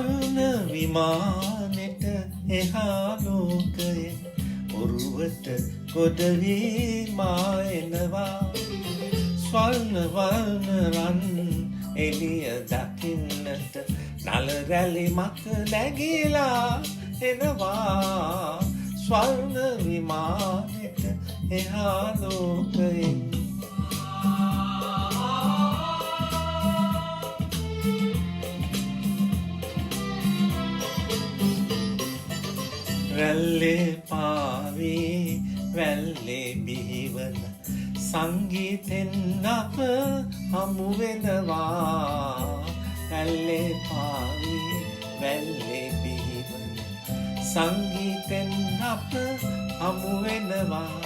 ස්වර්ණ විමානෙට එහා ලෝකයේ ඔරුවට ගොඩ වී මා එනවා ස්වර්ණ වර්ණ රන් එළිය දකින්නට නල රැලි මත නැගිලා එනවා ස්වර්ණ විමානෙට එහා ලෝකයේ රැල්ලේ පාවී වැල්ලේ බිහිවන සංගීතෙන් අප හමු වෙනවා රැල්ලේ පාවී වැල්ලේ බිහිවන සංගීතෙන් අප හමු වෙනවා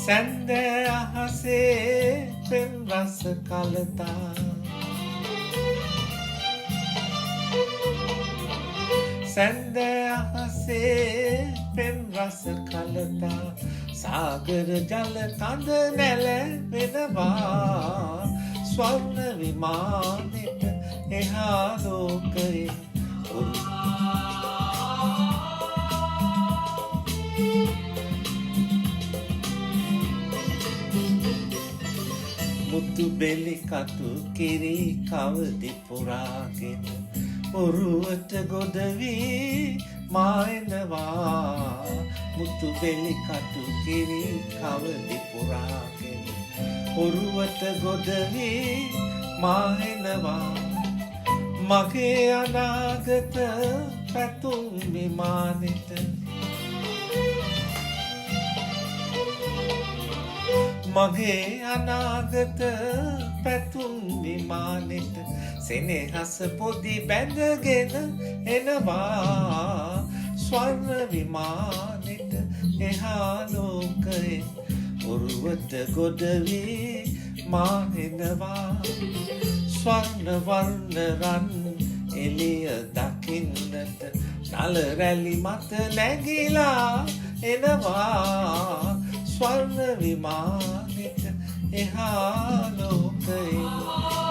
සැන්දෑ අහසේ පෙම් රස කලතා සැන්දෑ අහසේ පෙම් රස කලතා සාගර ජල කඳ නැලවෙනවා ස්වර්ණ විමානෙට එහා ලෝකයේ මුතු බෙලි කටු කිරි කවදි පුරාගෙන ඔරුවට ගොඩ වී මා එනවා මුතු බෙලි කටු කිරි කවදි පුරාගෙන ඔරුවට ගොඩ වී මා එනවා මගේ අනාගත පැතුම් විමානෙට මගේ අනාගත පැතුම් විමානෙට සෙනෙහස පොදි බැඳගෙන එනවා ස්වර්ණ විමානෙට එහා ලෝකයේ ඔරුවට ගොඩ වී මා එනවා ස්වර්ණ වර්ණ රන් එළිය දකින්නට නල රැලි මත නැගිලා එනවා ස්වර්ණ විමානෙට එහා ලෝකයේ